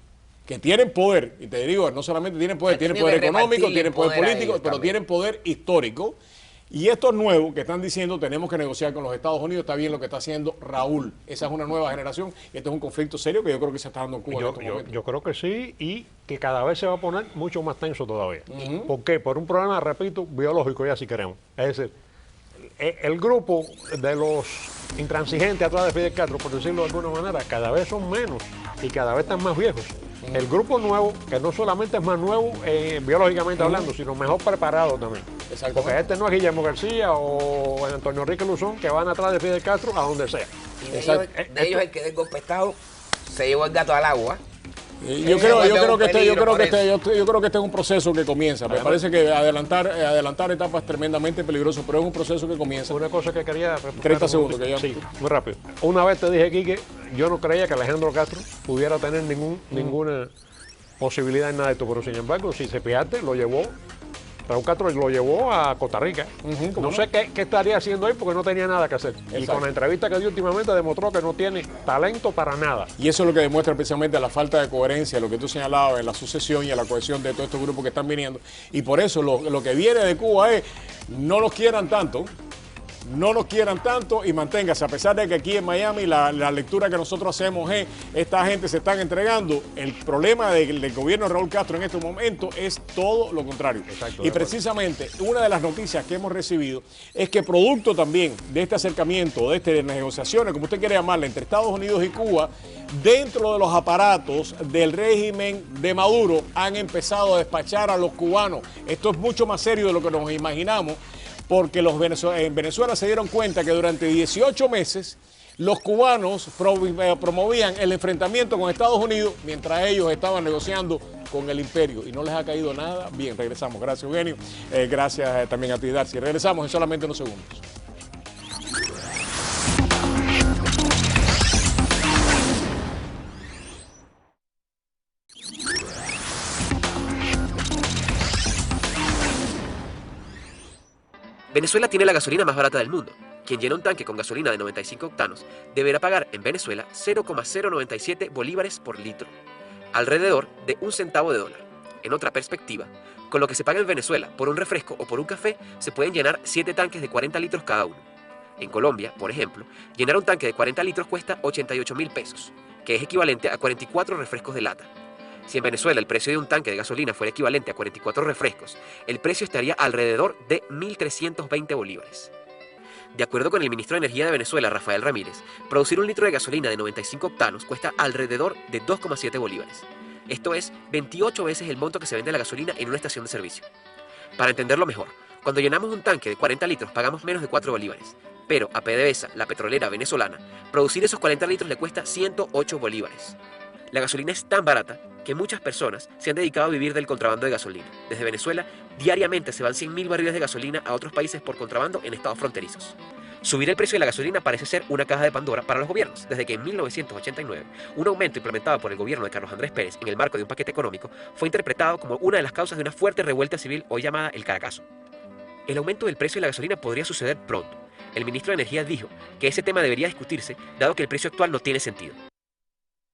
que tienen poder, y te digo, no solamente tienen poder económico, tienen poder político, pero tienen poder histórico, Y estos nuevos que están diciendo tenemos que negociar con los Estados Unidos, está bien lo que está haciendo Raúl. Esa es una nueva generación y este es un conflicto serio que yo creo que se está dando en Cuba en estos momentos. Yo creo que sí, y que cada vez se va a poner mucho más tenso todavía. ¿Por qué? Por un problema, repito, biológico ya si queremos. Es decir, el grupo de los intransigentes atrás de Fidel Castro, por decirlo de alguna manera, cada vez son menos y cada vez están más viejos. El grupo nuevo, que no solamente es más nuevo biológicamente hablando, sino mejor preparado también. Porque este no es Guillermo García o Antonio Enrique Luzón, que van atrás de Fidel Castro a donde sea. Y de ellos el que del golpe de Estado se llevó el gato al agua. Yo creo que este es un proceso que comienza. Me parece que adelantar etapas es tremendamente peligroso, pero es un proceso que comienza. Una cosa que quería... 30 segundos. Que ya... Sí, muy rápido. Una vez te dije, Quique, yo no creía que Alejandro Castro pudiera tener ninguna posibilidad en nada de esto, pero sin embargo, si se fijaste, Raúl Castro lo llevó a Costa Rica. No sé qué estaría haciendo ahí porque no tenía nada que hacer. Exacto. Y con la entrevista que dio últimamente demostró que no tiene talento para nada. Y eso es lo que demuestra precisamente la falta de coherencia, lo que tú señalabas en la sucesión y en la cohesión de todos estos grupos que están viniendo. Y por eso lo que viene de Cuba es, no los quieran tanto y manténgase, a pesar de que aquí en Miami la lectura que nosotros hacemos es, esta gente se están entregando, el problema del gobierno de Raúl Castro en este momento es todo lo contrario. Exacto, y precisamente una de las noticias que hemos recibido es que producto también de este acercamiento, de negociaciones, como usted quiere llamarla, entre Estados Unidos y Cuba, dentro de los aparatos del régimen de Maduro han empezado a despachar a los cubanos. Esto es mucho más serio de lo que nos imaginamos, porque en Venezuela se dieron cuenta que durante 18 meses los cubanos promovían el enfrentamiento con Estados Unidos mientras ellos estaban negociando con el imperio y no les ha caído nada bien. Regresamos. Gracias, Eugenio. Gracias también a ti, Darcy. Regresamos en solamente unos segundos. Venezuela tiene la gasolina más barata del mundo. Quien llena un tanque con gasolina de 95 octanos deberá pagar en Venezuela 0,097 bolívares por litro, alrededor de un centavo de dólar. En otra perspectiva, con lo que se paga en Venezuela por un refresco o por un café, se pueden llenar 7 tanques de 40 litros cada uno. En Colombia, por ejemplo, llenar un tanque de 40 litros cuesta 88.000 pesos, que es equivalente a 44 refrescos de lata. Si en Venezuela el precio de un tanque de gasolina fuera equivalente a 44 refrescos, el precio estaría alrededor de 1.320 bolívares. De acuerdo con el ministro de Energía de Venezuela, Rafael Ramírez, producir un litro de gasolina de 95 octanos cuesta alrededor de 2,7 bolívares. Esto es 28 veces el monto que se vende la gasolina en una estación de servicio. Para entenderlo mejor, cuando llenamos un tanque de 40 litros pagamos menos de 4 bolívares, pero a PDVSA, la petrolera venezolana, producir esos 40 litros le cuesta 108 bolívares. La gasolina es tan barata que muchas personas se han dedicado a vivir del contrabando de gasolina. Desde Venezuela, diariamente se van 100.000 barriles de gasolina a otros países por contrabando en estados fronterizos. Subir el precio de la gasolina parece ser una caja de Pandora para los gobiernos, desde que en 1989 un aumento implementado por el gobierno de Carlos Andrés Pérez en el marco de un paquete económico fue interpretado como una de las causas de una fuerte revuelta civil hoy llamada el Caracazo. El aumento del precio de la gasolina podría suceder pronto. El ministro de Energía dijo que ese tema debería discutirse, dado que el precio actual no tiene sentido.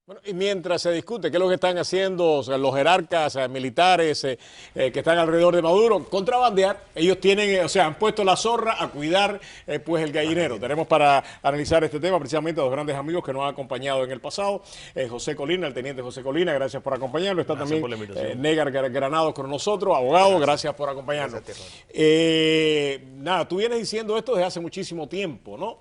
Bueno, y mientras se discute qué es lo que están haciendo los jerarcas militares que están alrededor de Maduro, contrabandear, ellos tienen, han puesto la zorra a cuidar pues el gallinero. Tenemos para analizar este tema precisamente a dos grandes amigos que nos han acompañado en el pasado, José Colina, el teniente José Colina, gracias por acompañarnos. Está gracias también Negar Granados con nosotros, abogado, gracias por acompañarnos. Nada, tú vienes diciendo esto desde hace muchísimo tiempo, ¿no?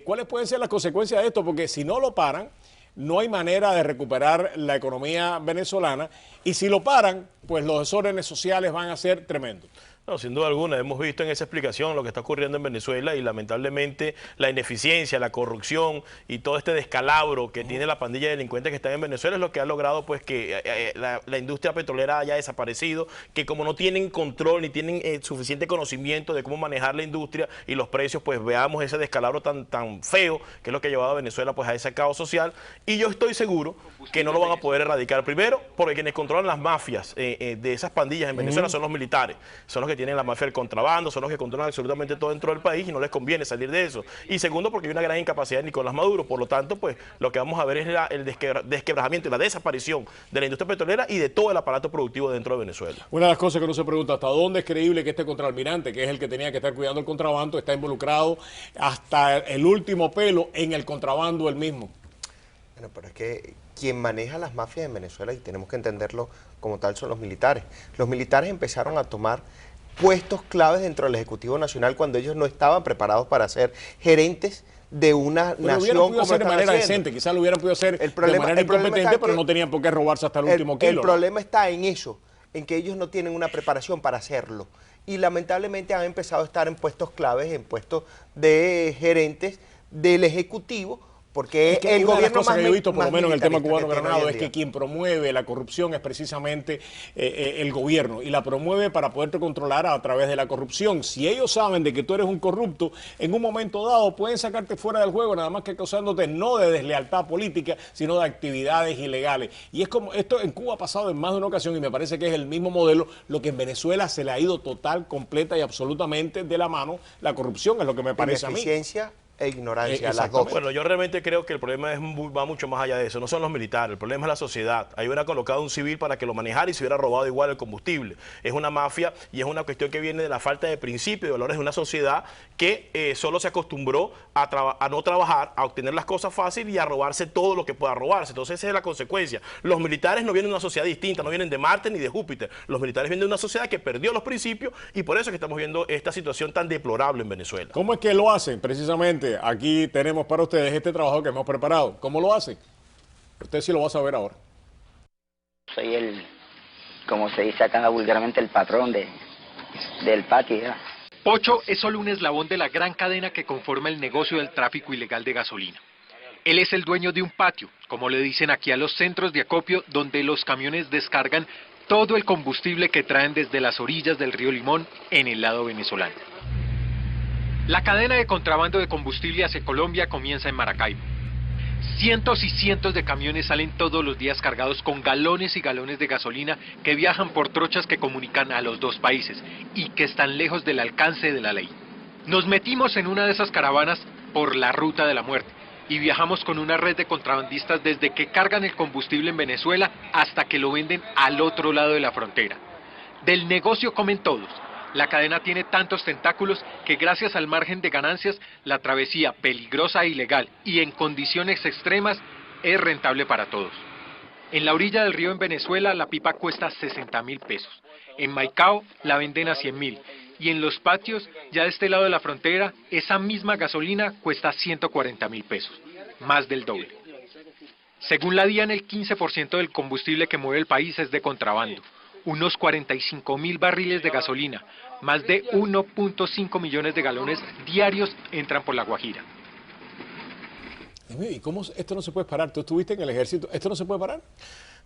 ¿Cuáles pueden ser las consecuencias de esto? Porque si no lo paran, no hay manera de recuperar la economía venezolana y si lo paran, pues los desórdenes sociales van a ser tremendos. No, sin duda alguna, hemos visto en esa explicación lo que está ocurriendo en Venezuela y lamentablemente la ineficiencia, la corrupción y todo este descalabro que tiene la pandilla de delincuentes que están en Venezuela es lo que ha logrado pues que la industria petrolera haya desaparecido, que como no tienen control ni tienen suficiente conocimiento de cómo manejar la industria y los precios, pues veamos ese descalabro tan feo que es lo que ha llevado a Venezuela pues a ese caos social y yo estoy seguro que no lo van a poder erradicar. Primero, porque quienes controlan las mafias de esas pandillas en Venezuela son los militares, son los que que tienen la mafia del contrabando, son los que controlan absolutamente todo dentro del país y no les conviene salir de eso. Y segundo, porque hay una gran incapacidad de Nicolás Maduro. Por lo tanto, pues lo que vamos a ver es el desquebrajamiento y la desaparición de la industria petrolera y de todo el aparato productivo dentro de Venezuela. Una de las cosas que uno se pregunta, ¿hasta dónde es creíble que este contraalmirante, que es el que tenía que estar cuidando el contrabando, está involucrado hasta el último pelo en el contrabando él mismo? Bueno, pero es que quien maneja las mafias en Venezuela, y tenemos que entenderlo como tal, son los militares. Los militares empezaron a tomar puestos claves dentro del Ejecutivo Nacional cuando ellos no estaban preparados para ser gerentes de una nación como hacer de manera decente, quizás lo hubieran podido hacer de manera incompetente, pero no tenían por qué robarse hasta el último kilo. El problema está en eso, en que ellos no tienen una preparación para hacerlo. Y lamentablemente han empezado a estar en puestos claves, en puestos de gerentes del Ejecutivo, porque es que el gobierno más que yo he visto, por lo menos en el tema militarista cubano-granado, es que quien promueve la corrupción es precisamente el gobierno, y la promueve para poderte controlar a través de la corrupción. Si ellos saben de que tú eres un corrupto, en un momento dado pueden sacarte fuera del juego, nada más que acusándote no de deslealtad política, sino de actividades ilegales. Y es como, esto en Cuba ha pasado en más de una ocasión, y me parece que es el mismo modelo, lo que en Venezuela se le ha ido total, completa y absolutamente de la mano. La corrupción es lo que me parece a mí. E ignorancia, las dos. Bueno, yo realmente creo que el problema va mucho más allá de eso. No son los militares, el problema es la sociedad. Ahí hubiera colocado un civil para que lo manejara y se hubiera robado igual el combustible. Es una mafia y es una cuestión que viene de la falta de principios y valores de una sociedad que solo se acostumbró a no trabajar, a obtener las cosas fáciles y a robarse todo lo que pueda robarse. Entonces esa es la consecuencia. Los militares no vienen de una sociedad distinta, no vienen de Marte ni de Júpiter. Los militares vienen de una sociedad que perdió los principios y por eso es que estamos viendo esta situación tan deplorable en Venezuela. ¿Cómo es que lo hacen? Precisamente aquí tenemos para ustedes este trabajo que hemos preparado. ¿Cómo lo hacen? Usted sí lo va a saber ahora. Soy el, como se dice acá vulgarmente, el patrón del patio, ¿verdad? Pocho es solo un eslabón de la gran cadena que conforma el negocio del tráfico ilegal de gasolina. Él es el dueño de un patio, como le dicen aquí a los centros de acopio, donde los camiones descargan todo el combustible que traen desde las orillas del río Limón en el lado venezolano. La cadena de contrabando de combustible hacia Colombia comienza en Maracaibo. Cientos y cientos de camiones salen todos los días cargados con galones y galones de gasolina que viajan por trochas que comunican a los dos países y que están lejos del alcance de la ley. Nos metimos en una de esas caravanas por la ruta de la muerte y viajamos con una red de contrabandistas desde que cargan el combustible en Venezuela hasta que lo venden al otro lado de la frontera. Del negocio comen todos. La cadena tiene tantos tentáculos que gracias al margen de ganancias, la travesía peligrosa e ilegal y en condiciones extremas es rentable para todos. En la orilla del río en Venezuela la pipa cuesta 60.000 pesos. En Maicao la venden a 100.000 y en los patios, ya de este lado de la frontera, esa misma gasolina cuesta 140.000 pesos, más del doble. Según la DIAN, el 15% del combustible que mueve el país es de contrabando. Unos 45.000 barriles de gasolina, más de 1.5 millones de galones diarios entran por La Guajira. ¿Y cómo esto no se puede parar? ¿Tú estuviste en el ejército? ¿Esto no se puede parar?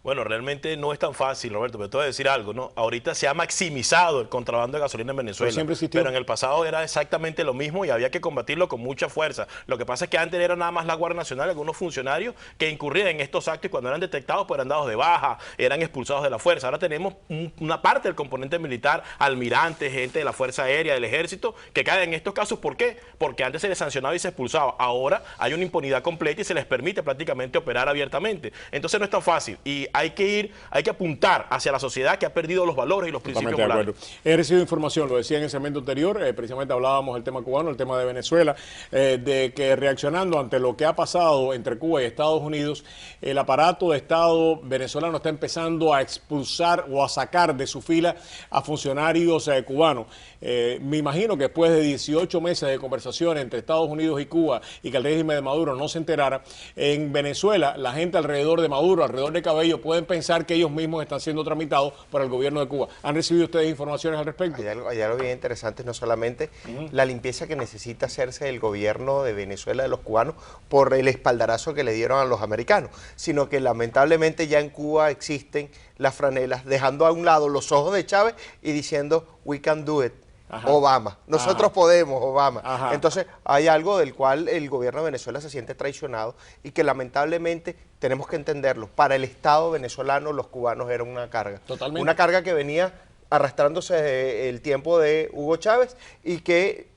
Bueno, realmente no es tan fácil, Roberto, pero te voy a decir algo, ¿no? Ahorita se ha maximizado el contrabando de gasolina en Venezuela, pero en el pasado era exactamente lo mismo y había que combatirlo con mucha fuerza. Lo que pasa es que antes era nada más la Guardia Nacional, algunos funcionarios que incurrían en estos actos y cuando eran detectados pues eran dados de baja, eran expulsados de la fuerza. Ahora tenemos una parte del componente militar, almirantes, gente de la Fuerza Aérea, del Ejército, que caen en estos casos. ¿Por qué? Porque antes se les sancionaba y se expulsaba. Ahora hay una impunidad completa y se les permite prácticamente operar abiertamente. Entonces no es tan fácil y hay que apuntar hacia la sociedad que ha perdido los valores y los principios morales. He recibido información, lo decía en el segmento anterior, precisamente hablábamos del tema cubano, el tema de Venezuela, de que reaccionando ante lo que ha pasado entre Cuba y Estados Unidos, el aparato de Estado venezolano está empezando a expulsar o a sacar de su fila a funcionarios cubanos. Me imagino que después de 18 meses de conversación entre Estados Unidos y Cuba y que el régimen de Maduro no se enterara, en Venezuela la gente alrededor de Maduro, alrededor de Cabello, pueden pensar que ellos mismos están siendo tramitados por el gobierno de Cuba. ¿Han recibido ustedes informaciones al respecto? Hay algo bien interesante, no solamente la limpieza que necesita hacerse el gobierno de Venezuela, de los cubanos, por el espaldarazo que le dieron a los americanos, sino que lamentablemente ya en Cuba existen las franelas, dejando a un lado los ojos de Chávez y diciendo, we can do it. Ajá. Obama, nosotros podemos, Obama. Ajá. Entonces hay algo del cual el gobierno de Venezuela se siente traicionado y que lamentablemente tenemos que entenderlo. Para el Estado venezolano los cubanos eran una carga. Totalmente. Una carga que venía arrastrándose el tiempo de Hugo Chávez y que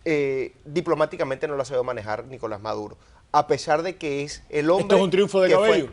diplomáticamente no lo ha sabido manejar Nicolás Maduro, a pesar de que es el hombre... ¿Esto es un triunfo de Cabello?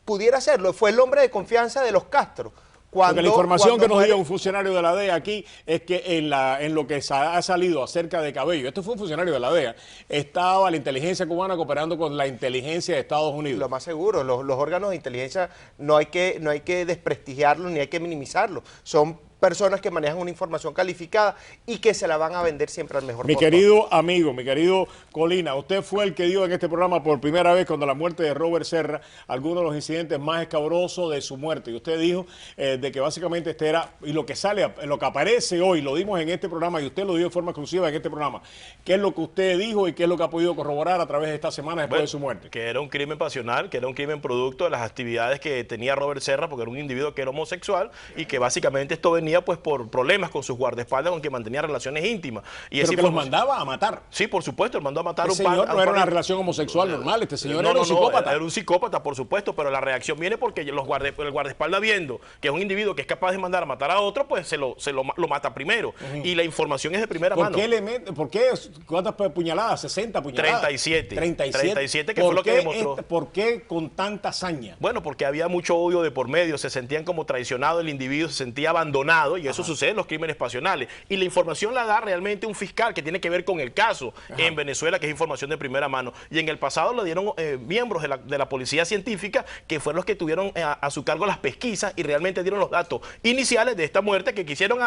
Pudiera serlo, fue el hombre de confianza de los Castro. Porque la información que nos dio un funcionario de la DEA aquí es que en lo que ha salido acerca de Cabello, esto fue un funcionario de la DEA, estaba la inteligencia cubana cooperando con la inteligencia de Estados Unidos. Lo más seguro, los órganos de inteligencia no hay que desprestigiarlos ni hay que minimizarlos. Son personas que manejan una información calificada y que se la van a vender siempre al mejor Mi postor. querido amigo, mi querido Colina, usted fue el que dio en este programa por primera vez, cuando la muerte de Robert Serra, algunos de los incidentes más escabrosos de su muerte. Y usted dijo de que básicamente este era, y lo que sale, lo que aparece hoy, lo dimos en este programa y usted lo dio de forma exclusiva en este programa. ¿Qué es lo que usted dijo y qué es lo que ha podido corroborar a través de esta semana después de su muerte? Que era un crimen pasional, que era un crimen producto de las actividades que tenía Robert Serra, porque era un individuo que era homosexual y que básicamente esto venía pues por problemas con sus guardaespaldas con quien mantenía relaciones íntimas. Y pero que los mandaba a matar. Sí, por supuesto, él mandó a matar a un señor no era una relación homosexual normal, este señor era un psicópata. Era un psicópata, por supuesto, pero la reacción viene porque el guardaespaldas, viendo que es un individuo que es capaz de mandar a matar a otro, pues lo mata primero. Y la información es de primera mano. ¿Por qué? ¿Cuántas puñaladas? 60 puñaladas. 37. 37, que fue lo que demostró. ¿Por qué con tanta hazaña? Bueno, porque había mucho odio de por medio, se sentían como traicionados, el individuo se sentía abandonado y eso sucede en los crímenes pasionales. Y la información la da realmente un fiscal que tiene que ver con el caso en Venezuela, que es información de primera mano. Y en el pasado lo dieron miembros de la policía científica, que fueron los que tuvieron a su cargo las pesquisas y realmente dieron los datos iniciales de esta muerte, que quisieron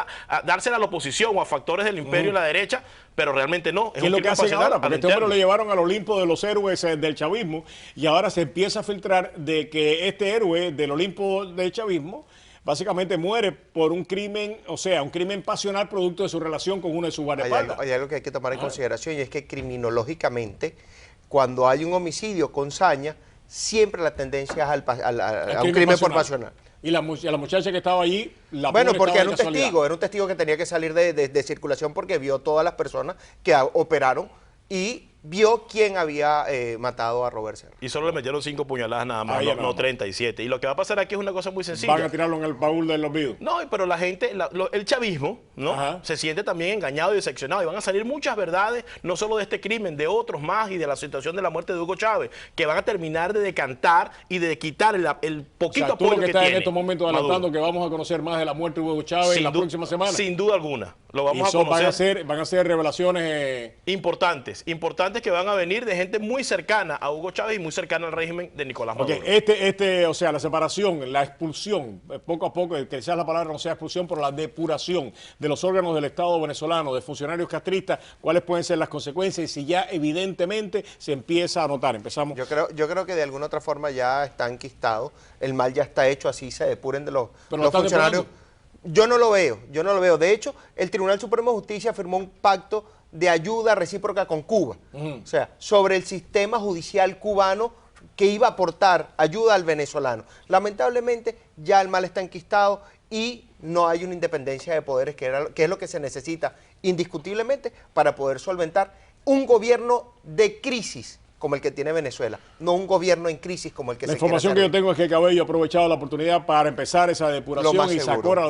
dársela a la oposición o a factores del imperio y la derecha, pero realmente no. ¿Qué es lo que hacen ahora? Porque este hombre lo llevaron al Olimpo de los héroes del chavismo y ahora se empieza a filtrar de que este héroe del Olimpo del chavismo básicamente muere por un crimen, o sea, un crimen pasional producto de su relación con uno de sus guardaespaldas. Hay algo que hay que tomar en consideración y es que criminológicamente, cuando hay un homicidio con saña, siempre la tendencia es a un crimen por pasional. Y la muchacha que estaba allí, bueno, porque era un testigo que tenía que salir de circulación porque vio todas las personas que operaron y vio quién había matado a Robert Serra. Y solo le metieron 5 puñaladas nada más, no 37. Y lo que va a pasar aquí es una cosa muy sencilla. ¿Van a tirarlo en el baúl de los vivos? No, pero la gente, el chavismo, ¿no? Se siente también engañado y decepcionado. Y van a salir muchas verdades, no solo de este crimen, de otros más y de la situación de la muerte de Hugo Chávez, que van a terminar de decantar y de quitar el poquito apoyo que tiene en estos momentos adelantando que vamos a conocer más de la muerte de Hugo Chávez en la próxima semana. Sin duda alguna. Lo vamos a conocer. Van a ser revelaciones importantes que van a venir de gente muy cercana a Hugo Chávez y muy cercana al régimen de Nicolás Maduro. O sea, la separación, la expulsión, poco a poco, que quizás la palabra no sea expulsión, pero la depuración de los órganos del Estado venezolano, de funcionarios castristas, ¿cuáles pueden ser las consecuencias? Y si ya evidentemente se empieza a notar. Empezamos. Yo creo que de alguna otra forma ya está enquistado, el mal ya está hecho, así se depuren de los funcionarios. Yo no lo veo. De hecho, el Tribunal Supremo de Justicia firmó un pacto de ayuda recíproca con Cuba, o sea, sobre el sistema judicial cubano que iba a aportar ayuda al venezolano. Lamentablemente ya el mal está enquistado y no hay una independencia de poderes que es lo que se necesita indiscutiblemente para poder solventar un gobierno de crisis como el que tiene Venezuela, no un gobierno en crisis como el que se quiere hacer. La información que yo tengo es que Cabello ha aprovechado la oportunidad para empezar esa depuración y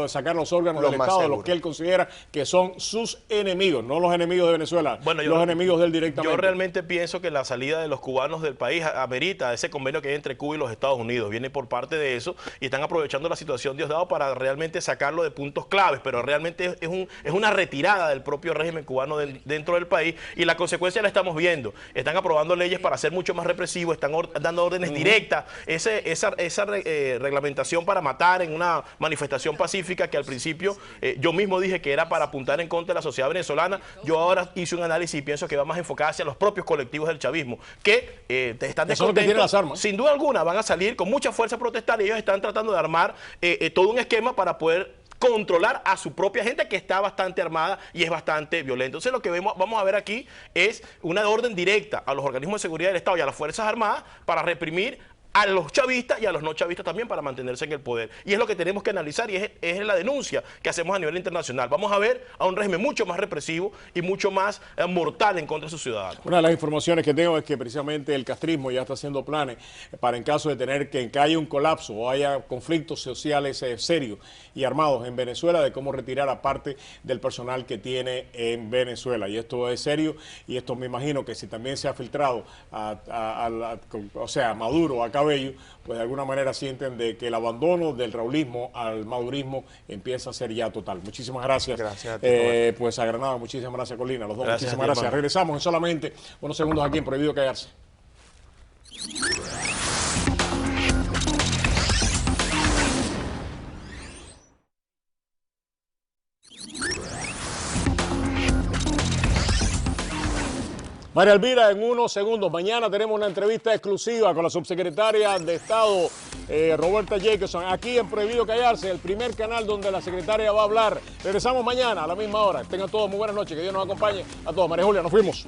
sacar los órganos del Estado de los que él considera que son sus enemigos, no los enemigos de Venezuela, los enemigos del directamente. Yo realmente pienso que la salida de los cubanos del país amerita ese convenio que hay entre Cuba y los Estados Unidos, viene por parte de eso y están aprovechando la situación Diosdado para realmente sacarlo de puntos claves, pero realmente es una retirada del propio régimen cubano dentro del país y la consecuencia la estamos viendo. Están aprobando leyes para ser mucho más represivos, están dando órdenes directas, esa reglamentación para matar en una manifestación pacífica que al principio yo mismo dije que era para apuntar en contra de la sociedad venezolana. Yo ahora hice un análisis y pienso que va más enfocado hacia los propios colectivos del chavismo, que están descontentos, sin duda alguna van a salir con mucha fuerza a protestar y ellos están tratando de armar todo un esquema para poder controlar a su propia gente que está bastante armada y es bastante violenta. Entonces lo que vamos a ver aquí es una orden directa a los organismos de seguridad del Estado y a las Fuerzas Armadas para reprimir a los chavistas y a los no chavistas también para mantenerse en el poder. Y es lo que tenemos que analizar y es la denuncia que hacemos a nivel internacional. Vamos a ver a un régimen mucho más represivo y mucho más mortal en contra de sus ciudadanos. Una de las informaciones que tengo es que precisamente el castrismo ya está haciendo planes para en caso de tener que haya un colapso o haya conflictos sociales serios y armados en Venezuela, de cómo retirar a parte del personal que tiene en Venezuela. Y esto es serio y esto me imagino que si también se ha filtrado o sea, a Maduro, a Cabello, pues de alguna manera sienten de que el abandono del raulismo al madurismo empieza a ser ya total. Muchísimas gracias. Gracias a ti, pues a Granada, muchísimas gracias, Colina. Los dos, Gracias muchísimas a ti, gracias. hermano. Regresamos en solamente unos segundos aquí en Prohibido Callarse. María Elvira, en unos segundos. Mañana tenemos una entrevista exclusiva con la subsecretaria de Estado, Roberta Jacobson, aquí en Prohibido Callarse, el primer canal donde la secretaria va a hablar. Regresamos mañana a la misma hora. Tengan todos muy buenas noches, que Dios nos acompañe a todos. María Julia, nos fuimos.